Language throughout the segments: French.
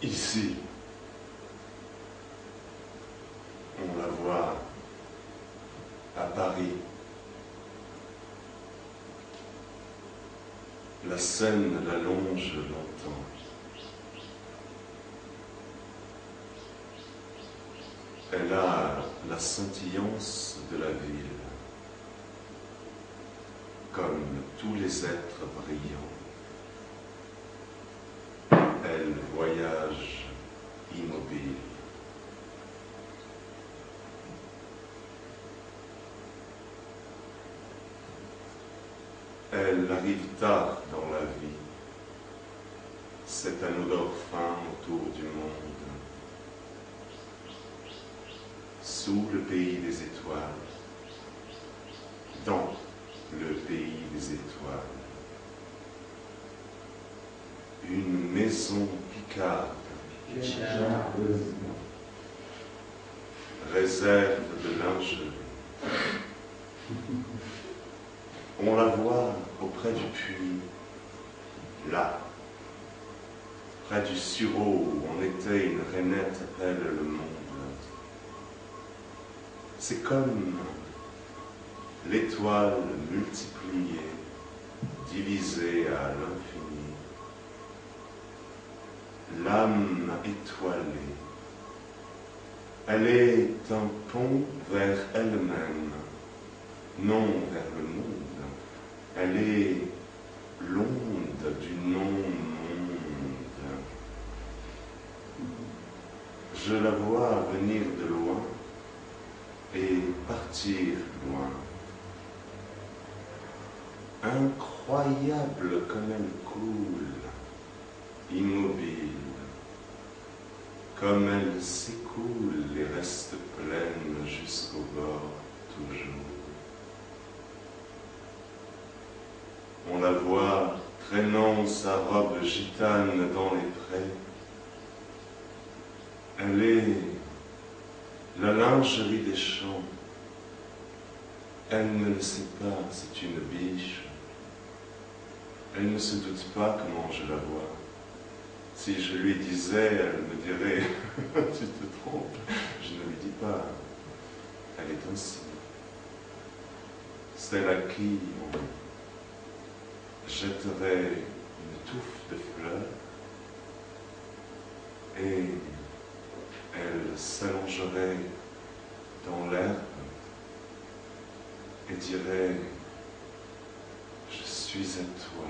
Ici, on la voit à Paris. La Seine la longe longtemps. Elle a la scintillance de la ville, comme tous les êtres brillants. Elle voyage immobile. Elle arrive tard dans la vie, cet anneau d'or fin autour du monde, sous le pays des étoiles, dans le pays des étoiles. Une maison picarde, réserve de lingerie. On la voit auprès du puits, là, près du sureau où en été une rainette appelle le monde. C'est comme l'étoile multipliée, divisée à l'infini. L'âme étoilée, elle est un pont vers elle-même, non vers le monde. Elle est l'onde du non-monde. Je la vois venir de loin et partir loin. Incroyable comme elle coule, immobile, comme elle s'écoule et reste pleine jusqu'au bord toujours. On la voit traînant sa robe gitane dans les prés. Elle est la lingerie des champs. Elle ne le sait pas, c'est une biche. Elle ne se doute pas comment je la vois. Si je lui disais, elle me dirait « Tu te trompes ». Je ne lui dis pas. Elle est ainsi. Celle à qui on jetterait une touffe de fleurs et elle s'allongerait dans l'herbe et dirait « Je suis à toi ».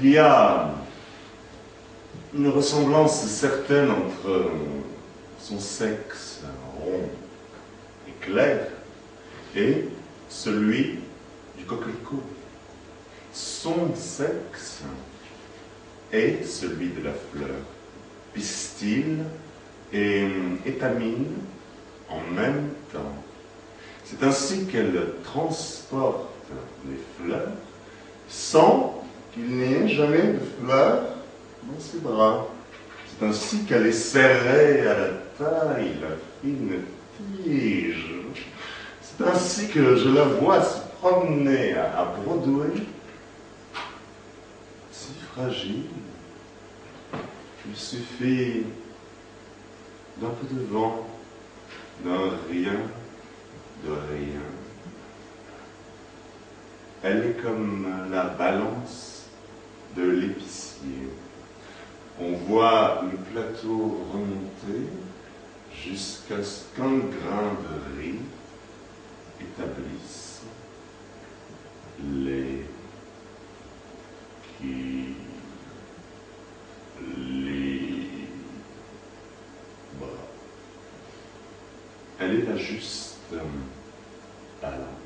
Il y a une ressemblance certaine entre son sexe rond et clair et celui du coquelicot. Son sexe est celui de la fleur, pistil et étamine en même temps. C'est ainsi qu'elle transporte les fleurs sans qu'il n'y ait jamais de fleurs dans ses bras. C'est ainsi qu'elle est serrée à la taille, la fine tige. C'est ainsi que je la vois se promener à Broadway, si fragile. Il suffit d'un peu de vent, d'un rien, de rien. Elle est comme la balance de l'épicier. On voit le plateau remonter jusqu'à ce qu'un grain de riz établisse l'équilibre. Elle est la juste balance.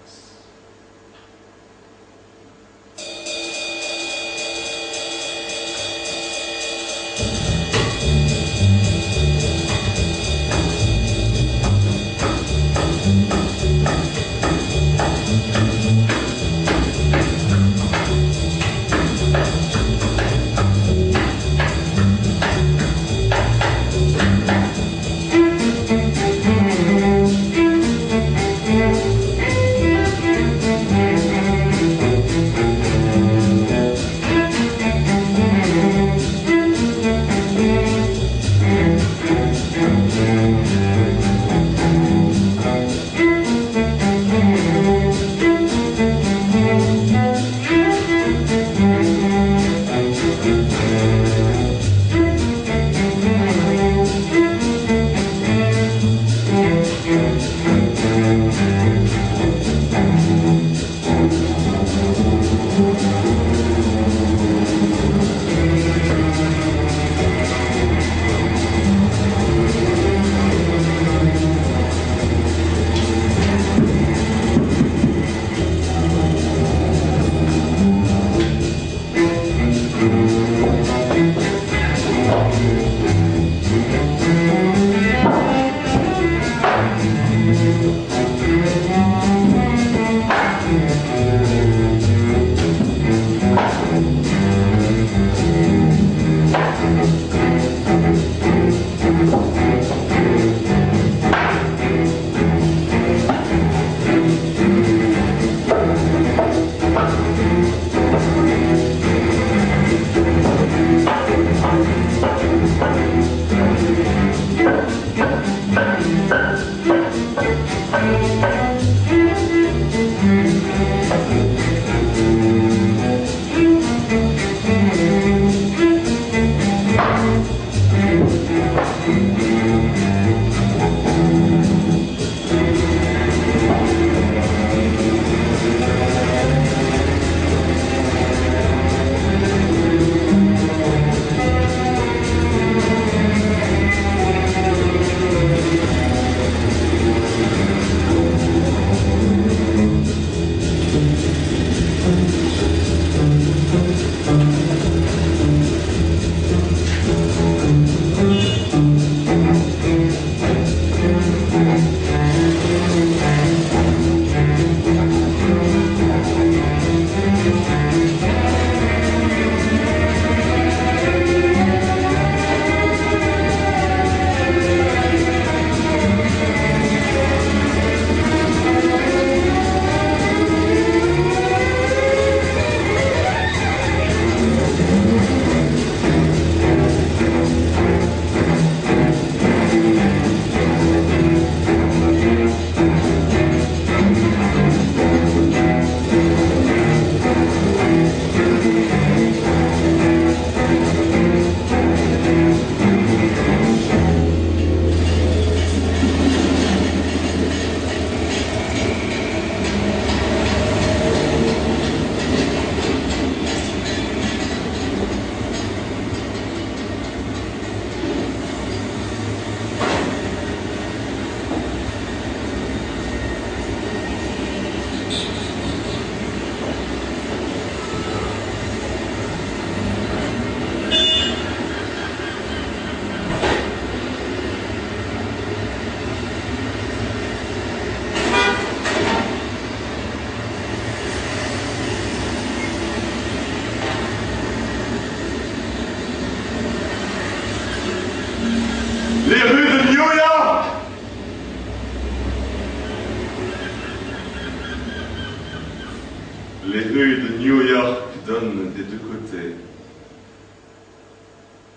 Les rues de New York donnent des deux côtés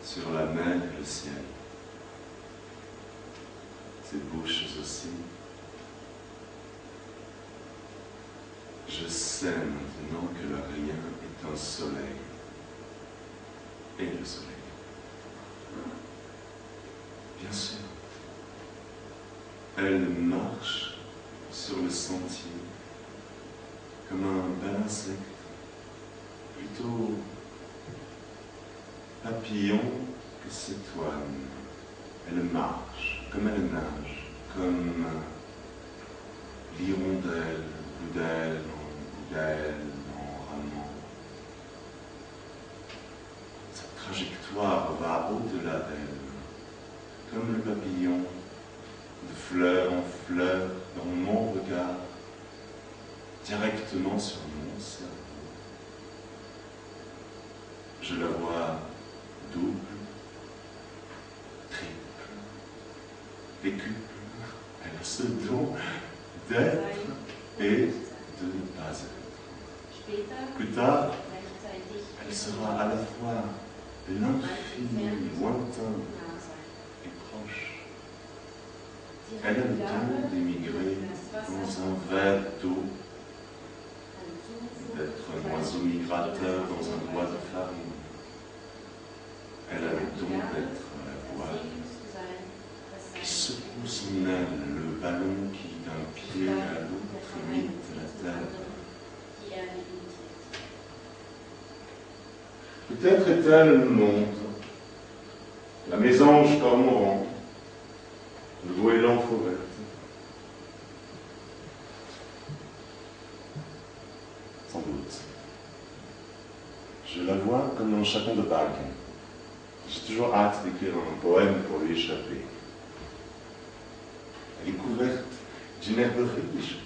sur la mer et le ciel. Ses bouches aussi. Je sais maintenant que le rien est un soleil. Et le soleil. Bien sûr. Elle marche sur le sentier comme un bel insecte, plutôt papillon que cétoine. Elle marche comme elle nage, comme l'hirondelle, boudelle en boudelle, en ramant. Sa trajectoire va au-delà d'elle, comme le papillon, de fleur en fleur, dans mon regard, directement sur mon cerveau. Je la vois double, triple, décuple. Elle a ce don d'être et de ne pas être. Plus tard, elle sera à la fois l'infini, lointain et proche. Elle a le don d'émigrer dans un verre d'eau, d'être un oiseau migrateur dans un bois de farine. Elle a le don d'être la voile qui secoue son aile, le ballon qui d'un pied à l'autre imite la terre. Peut-être est-elle le monde, la mésange cormoran, le goéland fauvette. Sans doute. Je la vois comme un chacon de bague. J'ai toujours hâte d'écrire un poème pour lui échapper. Elle est couverte d'une herbe riche.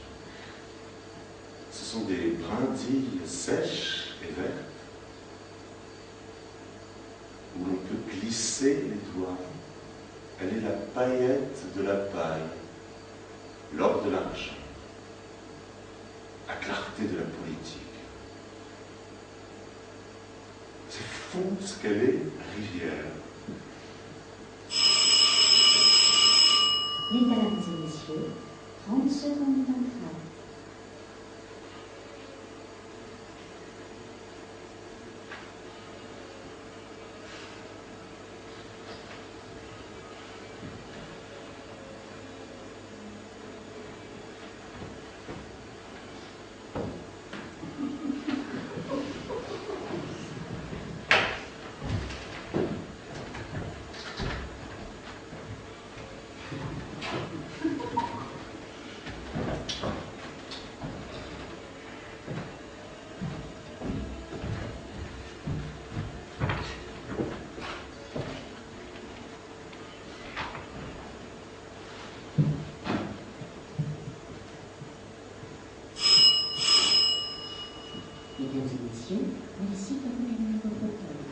Ce sont des brindilles sèches et vertes où l'on peut glisser les doigts. Elle est la paillette de la paille, l'or de l'argent, la clarté de la politique. C'est fou ce qu'elle est, la rivière. Mesdames et messieurs, 30 secondes d'entrée. Mesdames et messieurs, merci de revenir au fauteuil.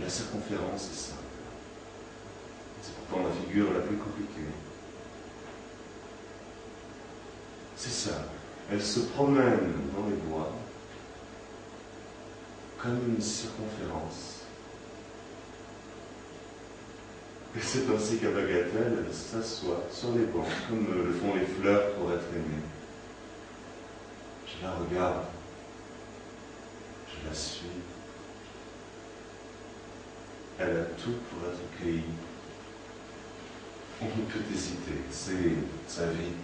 la circonférence est simple. C'est pourtant la figure la plus compliquée. C'est ça. Elle se promène dans les bois comme une circonférence. Et c'est ainsi qu'à Bagatelle, elle s'assoit sur les bancs, comme le font les fleurs pour être aimées. Je la regarde, je la suis. Elle a tout pour être accueillie. On ne peut hésiter, c'est sa vie,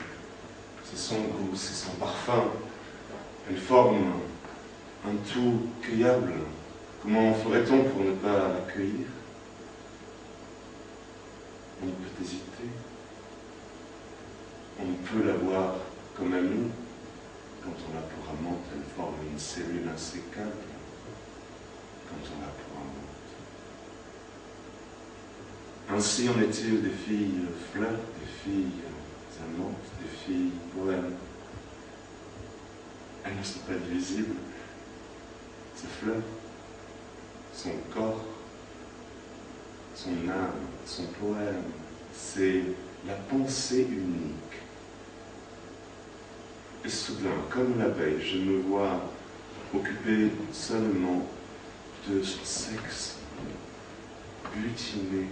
c'est son goût, c'est son parfum. Elle forme un tout cueillable. Comment ferait-on pour ne pas l'accueillir? On ne peut hésiter. On ne peut la voir comme amie. Quand on la pour amante, elle forme une cellule insécable. Quand on la pour amante. Ainsi en est-il des filles fleurs, des filles amantes, des filles poèmes. Elles ne sont pas divisibles. Ses fleurs, son corps, son âme, son poème, c'est la pensée unique. Et soudain, comme l'abeille, je me vois occupé seulement de son sexe, butiné.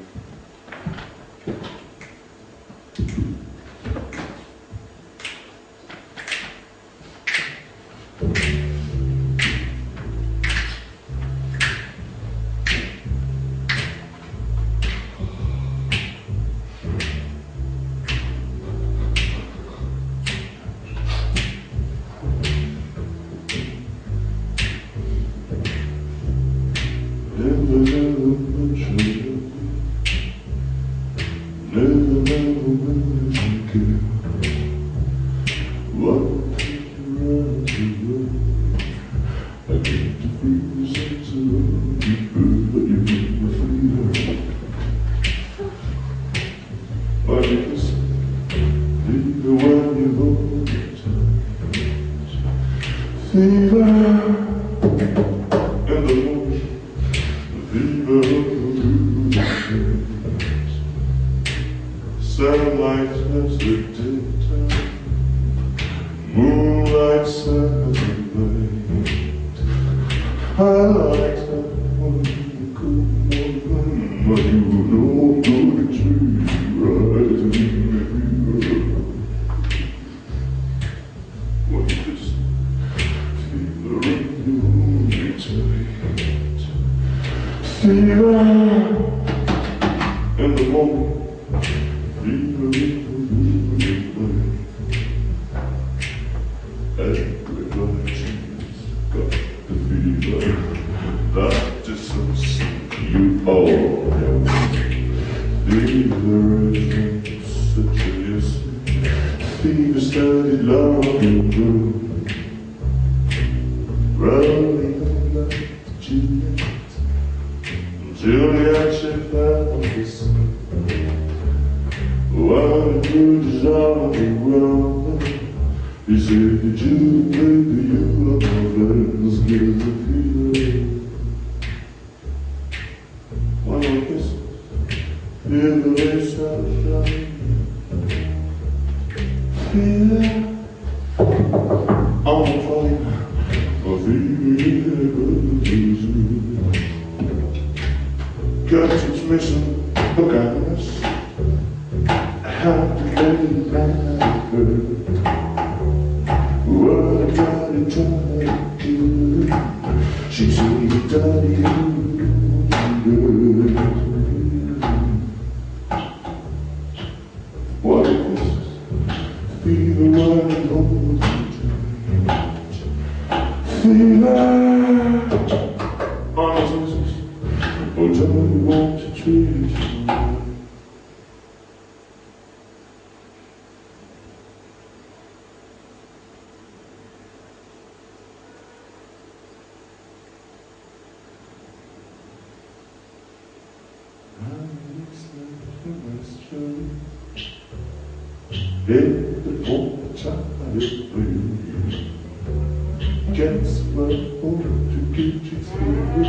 Guess what? Oh, to get you through.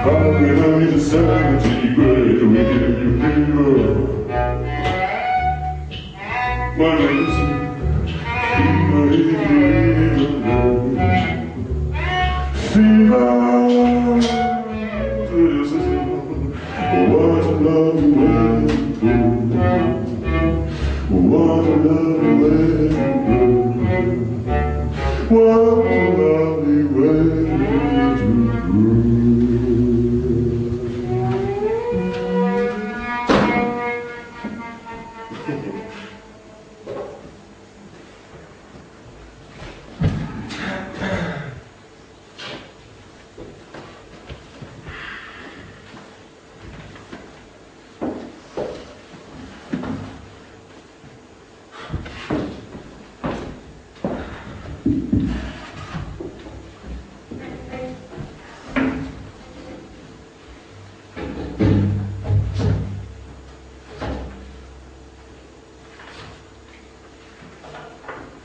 How can I be the sanity great wicked you hero? My lips fever, what a love you went through, what a love you went through, what a love you went through.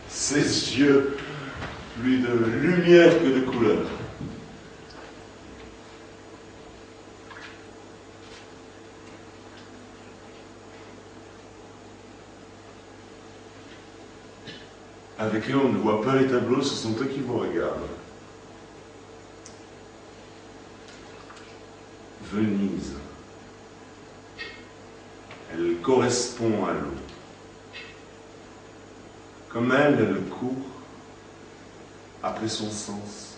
Ses yeux, plus de lumière que de couleur. Avec eux, on ne voit pas les tableaux, ce sont eux qui vous regardent. Venise. Elle correspond à l'eau. Comme elle court après son sens.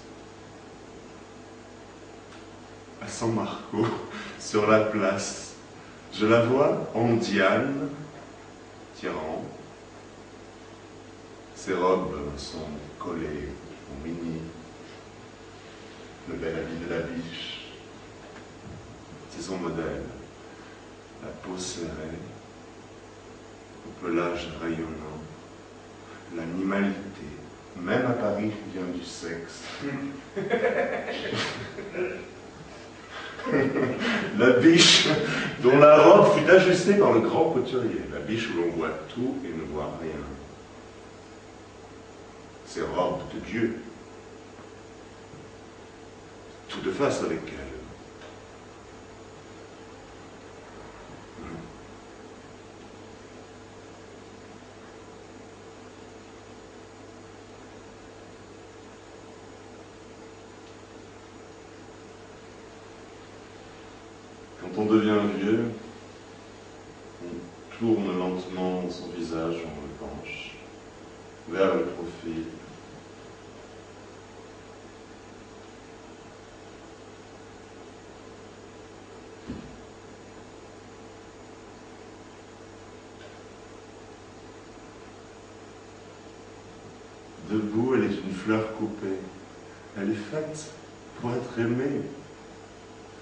À San Marco, sur la place, je la vois en Diane, tirant. Ses robes sont collées au mini, le bel habit de la biche. C'est son modèle, la peau serrée, au pelage rayonnant. L'animalité, même à Paris, vient du sexe. La biche dont la robe fut ajustée par le grand couturier. La biche où l'on voit tout et ne voit rien. Ces robes de Dieu. Tout de face avec elle. Quand on devient vieux, on tourne lentement son visage, on le penche vers le profil. Debout, elle est une fleur coupée. Elle est faite pour être aimée.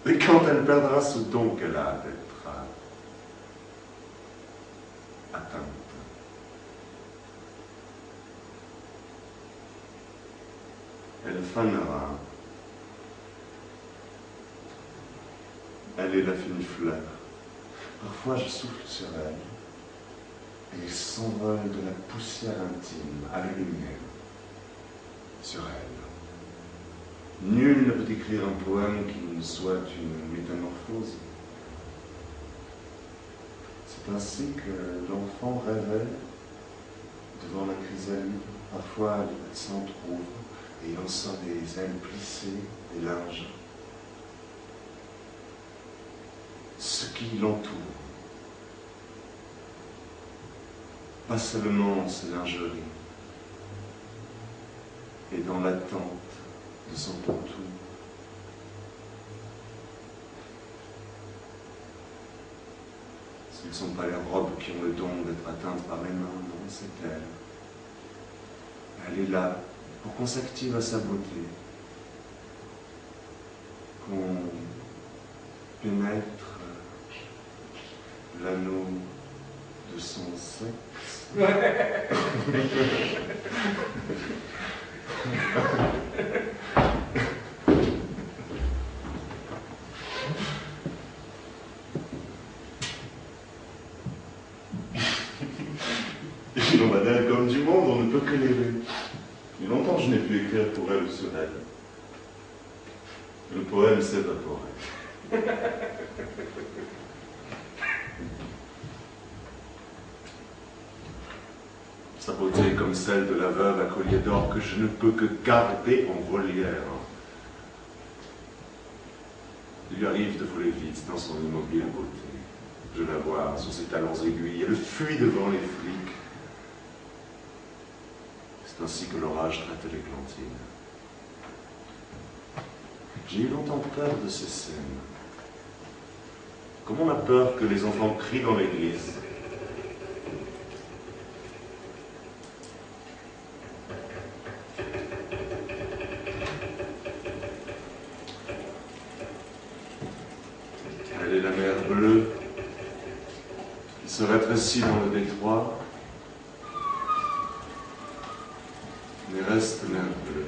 Et quand elle perdra ce don qu'elle a d'être atteinte, elle fanera. Elle est la fine fleur. Parfois, je souffle sur elle et il s'envole de la poussière intime à la lumière sur elle. Nul ne peut écrire un poème qui ne soit une métamorphose. C'est ainsi que l'enfant rêvait devant la chrysalide. Parfois, elle s'entr'ouvre et il en sort des ailes plissées, des linges. Ce qui l'entoure. Pas seulement ses lingeries. Et dans l'attente de son tout. Ce ne sont pas les robes qui ont le don d'être atteintes par les mains, non, c'est elle. Elle est là pour qu'on s'active à sa beauté, qu'on pénètre l'anneau de son sexe. Comme du monde, on ne peut que l'aimer. Mais longtemps, je n'ai pu écrire pour elle ou sur elle. Le poème s'évaporait. Sa beauté est comme celle de la veuve à collier d'or que je ne peux que garder en volière. Il lui arrive de voler vite dans son immobile beauté. Je la vois sous ses talons aiguilles, elle fuit devant les flics. C'est ainsi que l'orage traite l'églantine. J'ai eu longtemps peur de ces scènes. Comme on a peur que les enfants crient dans l'église. Elle est la mer bleue qui se rétrécit dans le détroit, mais reste mer bleue.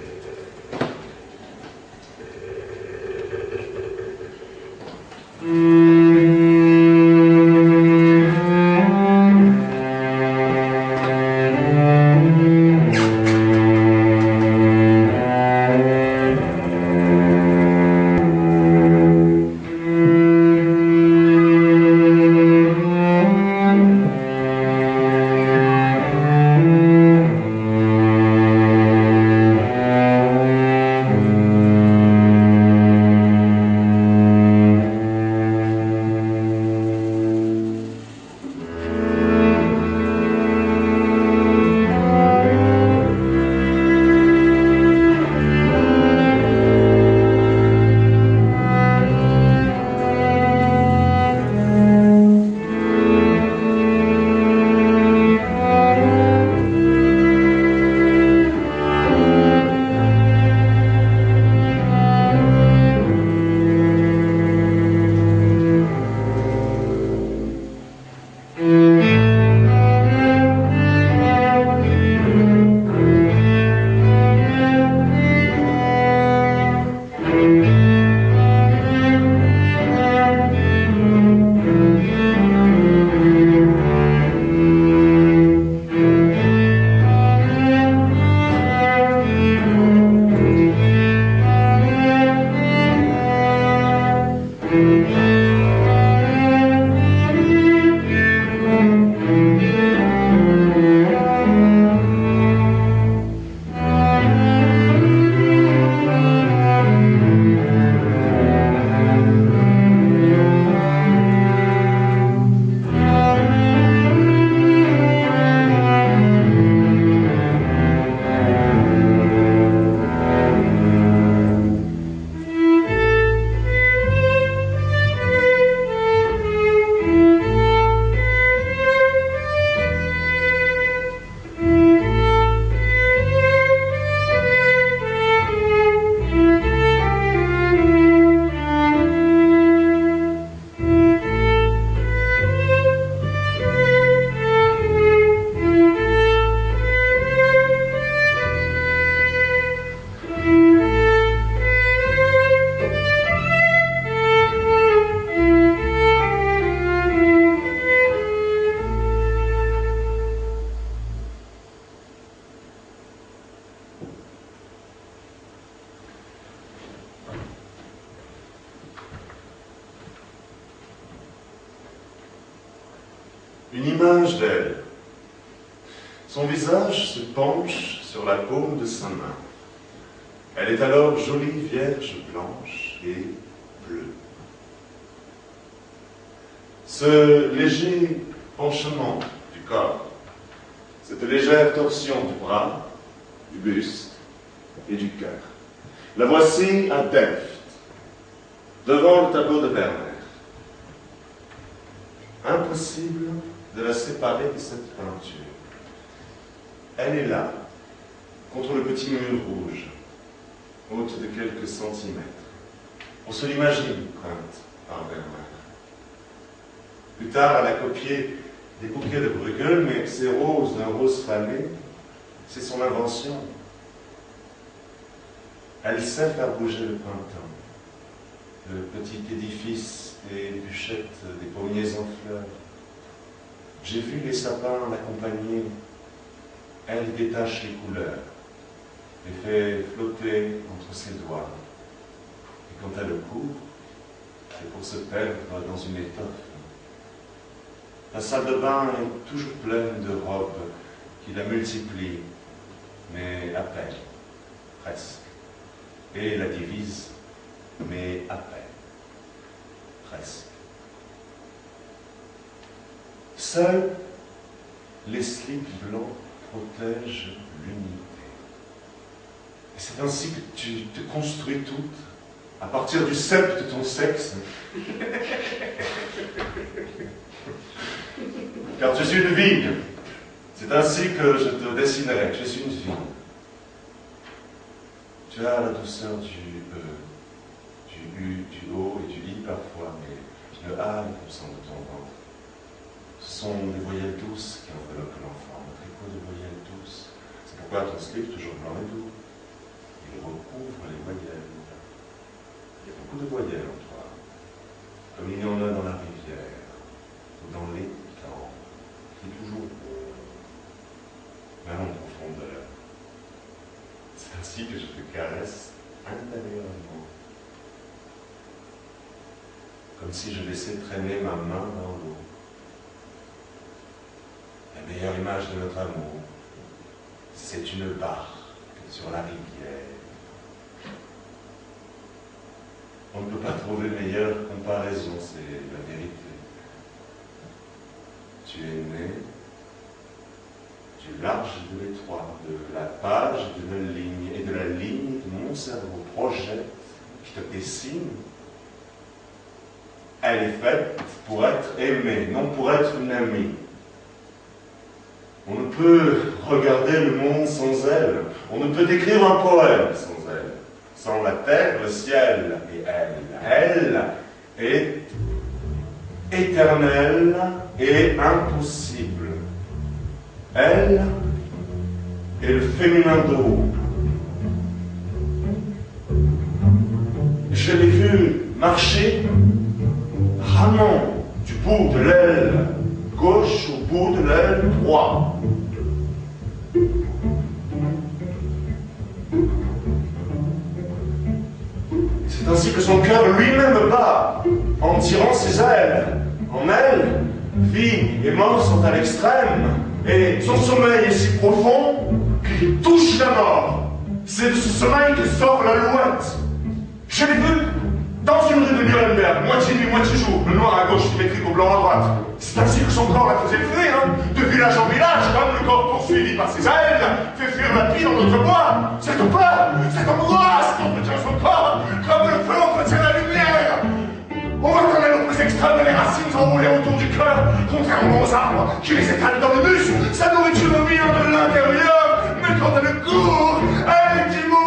Une image d'elle. Son visage se penche sur la paume de sa main. Elle est alors jolie vierge blanche et bleue. Ce léger penchement du corps, cette légère torsion du bras, du buste et du cœur, la voici à Delft, devant le tableau de Vermeer. Impossible de la séparer de cette peinture. Elle est là, contre le petit mur rouge, haute de quelques centimètres. On se l'imagine peinte par Vermeer. Plus tard, elle a copié des bouquets de Bruegel, mais ces roses d'un rose fané, c'est son invention. Elle sait faire bouger le printemps, le petit édifice des bûchettes, des pommiers en fleurs. J'ai vu les sapins l'accompagner. Elle détache les couleurs, les fait flotter entre ses doigts. Et Quand elle le couvre, c'est pour se perdre dans une étoffe. La salle de bain est toujours pleine de robes qui la multiplient, mais à peine, presque. Et la divise, mais à peine, presque. Seuls les slips blancs protègent l'unité. Et c'est ainsi que tu te construis toute, à partir du cep de ton sexe. Car je suis une vigne. C'est ainsi que je te dessinerai. Je suis une vigne. Tu as la douceur du U, du O et du I parfois, mais le A est absent de ton ventre. Ce sont des voyelles douces qui enveloppent l'enfant, un tricot de voyelles douces. C'est pourquoi ton slip, toujours blanc et doux, il recouvre les voyelles. Il y a beaucoup de voyelles en toi, comme il y en a dans la rivière, ou dans l'étang, qui est toujours beau, même en profondeur. C'est ainsi que je te caresse intérieurement, comme si je laissais traîner ma main dans l'eau. La meilleure image de notre amour, c'est une barque sur la rivière. On ne peut pas trouver meilleure comparaison, c'est la vérité. Tu es né du large de l'étroit, de la page de la ligne, et de la ligne de mon cerveau projette, qui te dessine. Elle est faite pour être aimée, non pour être une amie. On ne peut regarder le monde sans elle. On ne peut écrire un poème sans elle. Sans la terre, le ciel et elle. Elle est éternelle et impossible. Elle est le féminin d'eau. Je l'ai vu marcher ramant du bout de l'aile gauche au bout de l'aile droite. C'est ainsi que son cœur lui-même bat en tirant ses ailes. En elle, vie et mort sont à l'extrême, et son sommeil est si profond qu'il touche la mort. C'est de ce sommeil que sort l'alouette. Je l'ai vu dans une rue de Nuremberg, moitié nuit, moitié jour, le noir à gauche symétrique au blanc à droite. C'est ainsi que son corps la faisait fuir, de village en village, comme le corps poursuivi par ses ailes fait fuir la vie dans notre bois. Cette peur, cette angoisse qui entretient son corps, comme le feu entretient la lumière. On voit qu'on est au plus extrême les racines enroulées autour du cœur, contrairement aux arbres qui les étalent dans le muscle. Sa nourriture nous vient de l'intérieur, mais quand elle court, elle est immobile.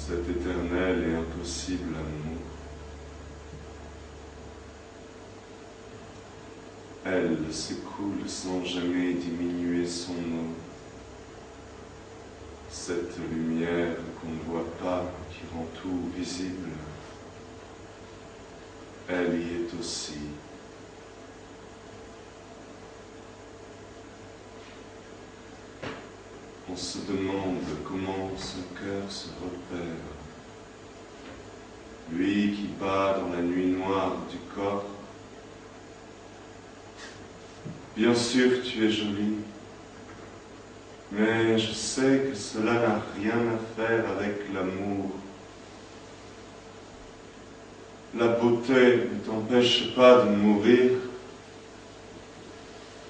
cet éternel et impossible amour. Elle s'écoule sans jamais diminuer son eau. Cette lumière qu'on ne voit pas, qui rend tout visible, elle y est aussi. On se demande comment son cœur se repère. Lui qui bat dans la nuit noire du corps. Bien sûr, tu es jolie, mais je sais que cela n'a rien à faire avec l'amour. La beauté ne t'empêche pas de mourir,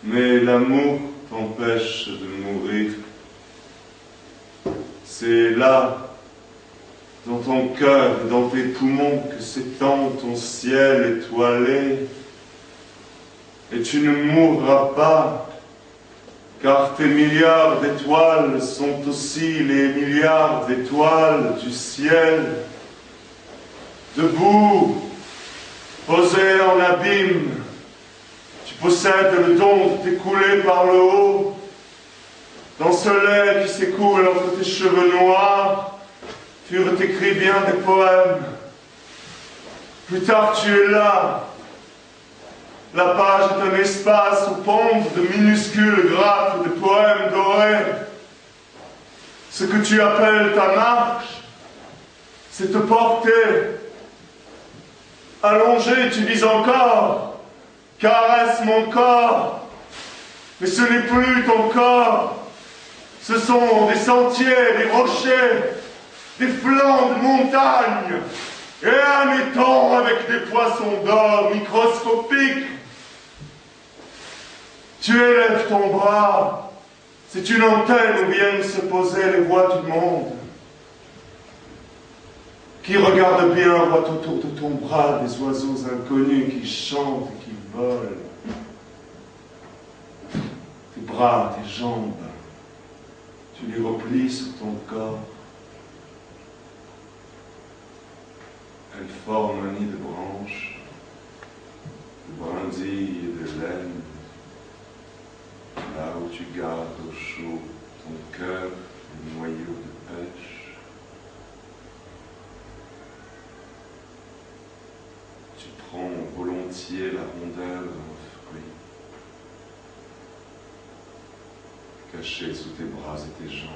mais l'amour t'empêche de mourir. C'est là, dans ton cœur et dans tes poumons, que s'étend ton ciel étoilé. Et tu ne mourras pas, car tes milliards d'étoiles sont aussi les milliards d'étoiles du ciel. Debout, posé en abîme, tu possèdes le don de t'écouler par le haut. Dans ce lait qui s'écoule entre tes cheveux noirs, tu t'écris bien des poèmes. Plus tard tu es là. La page est un espace où pondent de minuscules grappes de poèmes dorés. Ce que tu appelles ta marche, c'est te porter. Allongé, tu dis encore, caresse mon corps. Mais ce n'est plus ton corps. Ce sont des sentiers, des rochers, des flancs de montagnes, et un étang avec des poissons d'or microscopiques. Tu élèves ton bras, c'est une antenne où viennent se poser les voix du monde. Qui regarde bien voit autour de ton bras des oiseaux inconnus qui chantent et qui volent. Tes bras, tes jambes, tu les replies sur ton corps. Elles forment un nid de branches, de brindilles et de laine, là où tu gardes au chaud ton cœur, le noyau de pêche. Tu prends volontiers la rondeur d'un fruit, caché sous tes bras et tes jambes.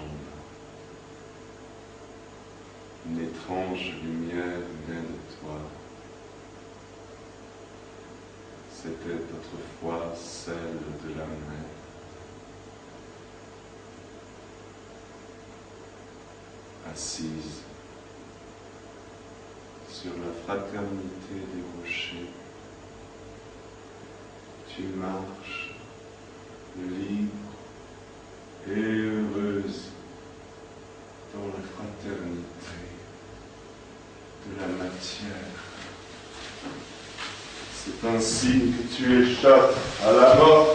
Une étrange lumière naît de toi. C'était autrefois celle de la mer. Assise sur la fraternité des rochers, tu marches libre et heureuse dans la fraternité de la matière. C'est ainsi que tu échappes à la mort.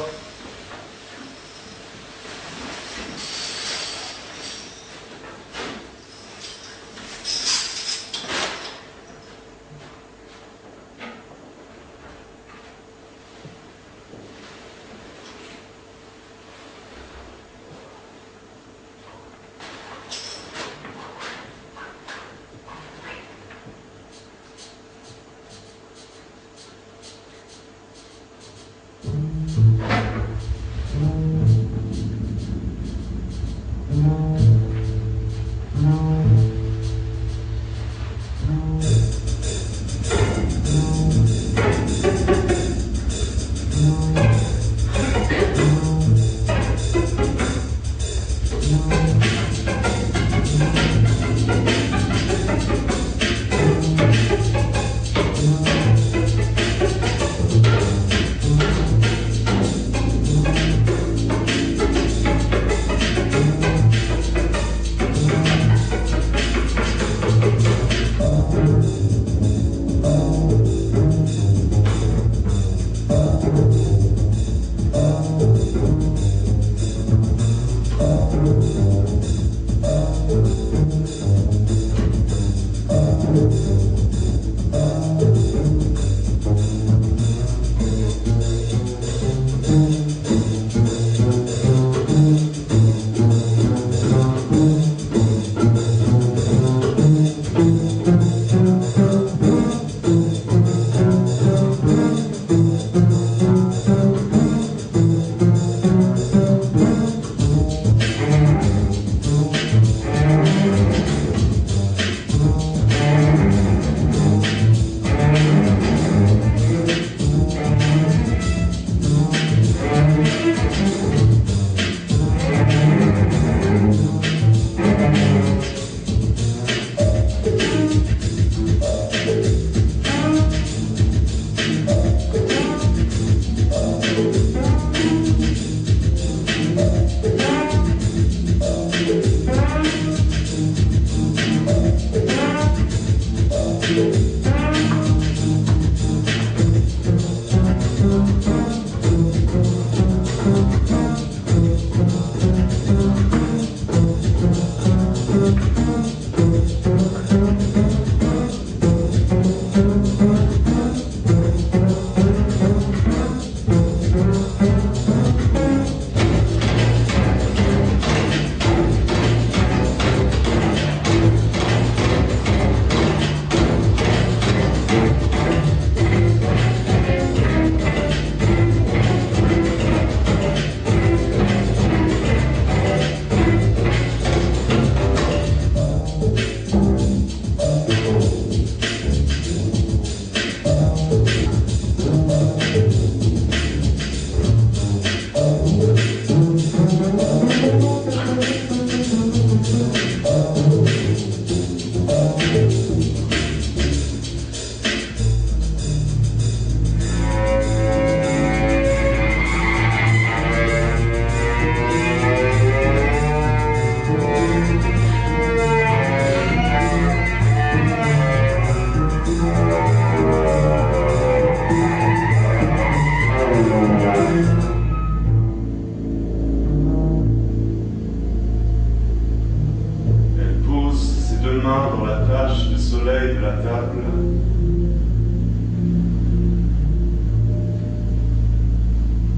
taches de soleil de la table.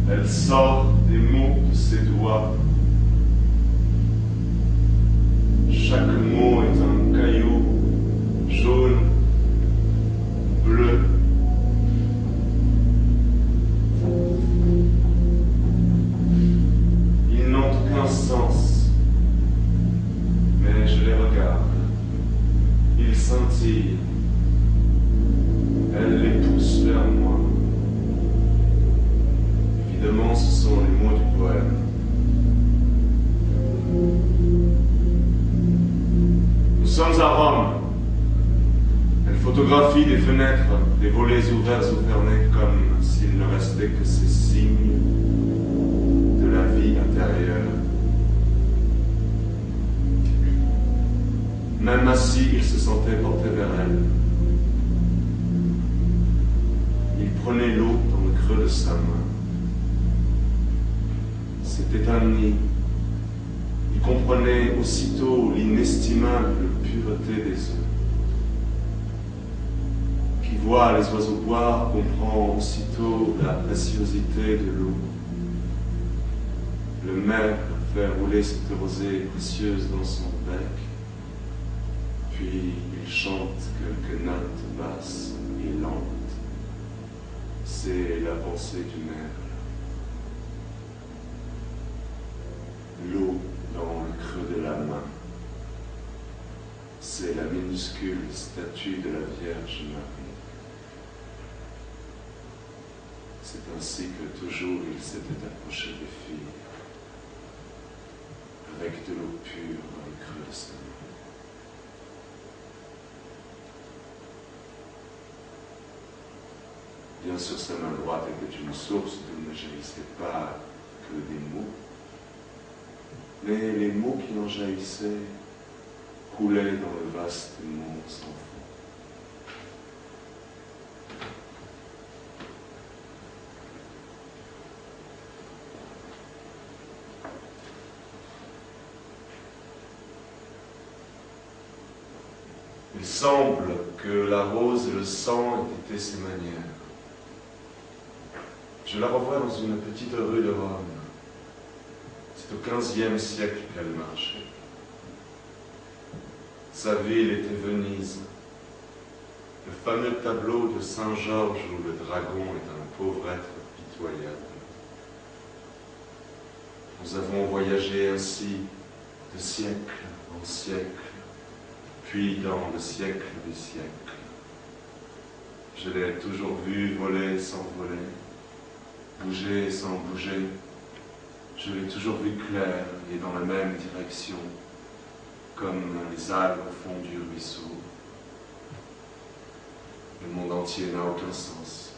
Elle sort des mots de ses doigts. Chaque mot est un caillou jaune, bleu. Ils n'ont aucun sens, mais je les regarde. Ils scintillent. Elle les pousse vers moi. Évidemment, ce sont les mots du poème. Nous sommes à Rome. Elle photographie des fenêtres, des volets ouverts ou fermés, comme s'il ne restait que ces signes de la vie intérieure. Même assis, il se sentait porté vers elle. Il prenait l'eau dans le creux de sa main. C'était un nid. Il comprenait aussitôt l'inestimable pureté des œufs. Qui voit les oiseaux boire comprend aussitôt la préciosité de l'eau. Le maire fait rouler cette rosée précieuse dans son bec, puis il chante quelques notes basses et lentes. C'est la pensée du maire. L'eau dans le creux de la main. C'est la minuscule statue de la Vierge Marie. C'est ainsi que toujours il s'était approché des filles, avec de l'eau pure dans le creux de sa main. Bien sûr, sa main droite était une source d'où ne jaillissaient pas que des mots, mais les mots qui en jaillissaient coulaient dans le vaste monde sans fond. Il semble que la rose et le sang aient été ses manières. Je la revois dans une petite rue de Rome. C'est au XVe siècle qu'elle marchait. Sa ville était Venise. Le fameux tableau de Saint-Georges où le dragon est un pauvre être pitoyable. Nous avons voyagé ainsi de siècle en siècle, puis dans le siècle des siècles. Je l'ai toujours vu voler sans voler, bouger sans bouger. Je l'ai toujours vu clair et dans la même direction, comme les algues au fond du ruisseau. Le monde entier n'a aucun sens.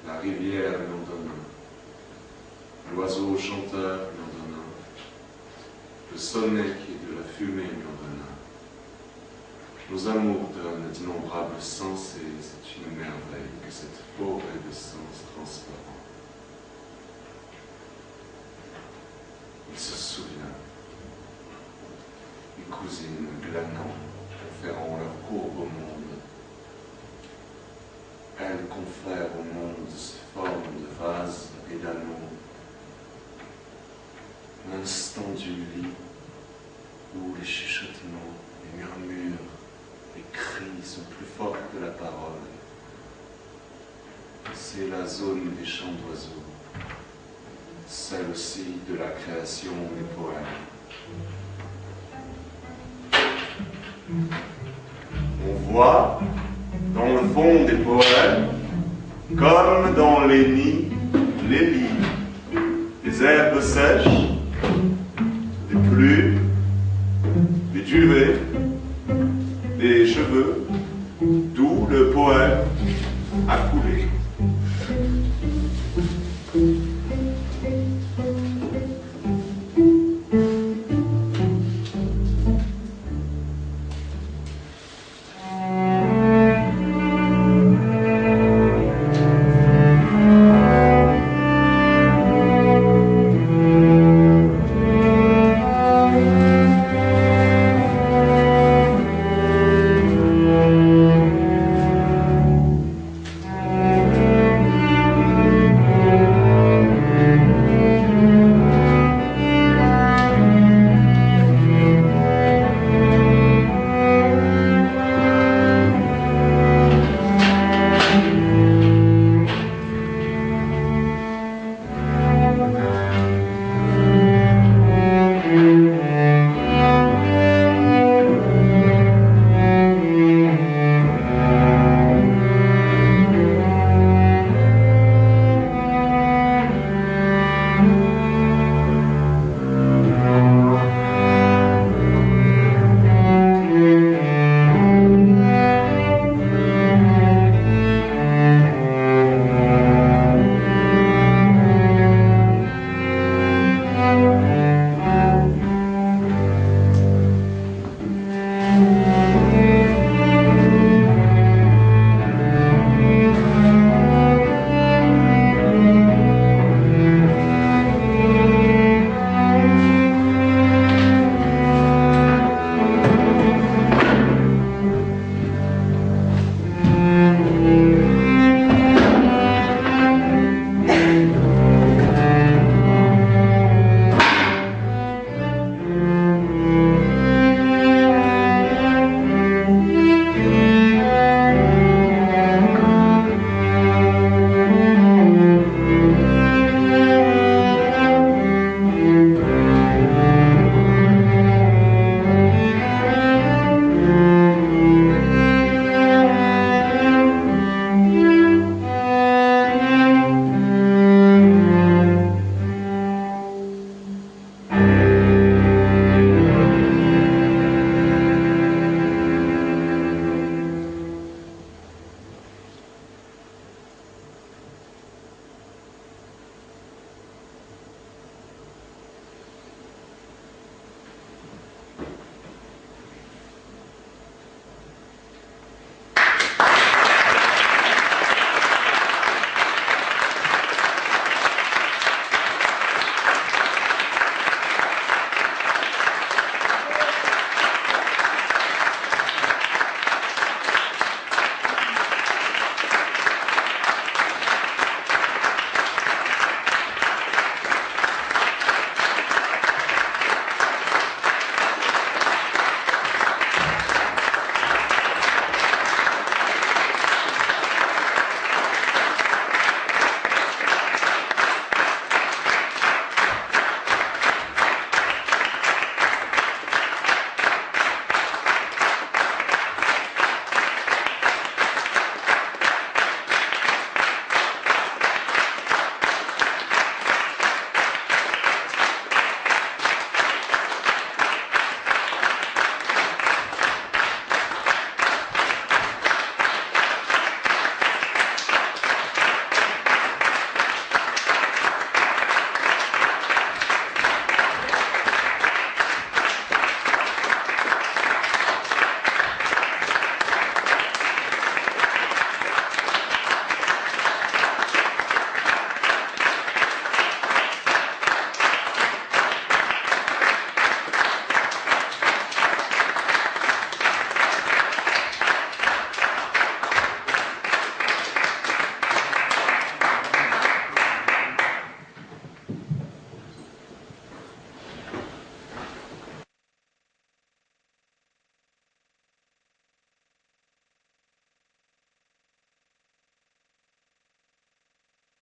La rivière n'en donne un. L'oiseau chanteur n'en donne un. Le sonnet qui est de la fumée n'en donne un. Nos amours donnent d'innombrables sens et c'est une merveille que cette forêt de sens transparents. Il se souvient. Les cousines glanant, conférant leur courbe au monde. Elles confèrent au monde ces formes de vase et d'anneaux. L'instant du lit, où les chuchotements, les murmures, les cris sont plus forts que la parole. C'est la zone des chants d'oiseaux. Celle aussi de la création des poèmes. On voit, dans le fond des poèmes, comme dans les nids, les lits, des herbes sèches, des plumes, des duvets,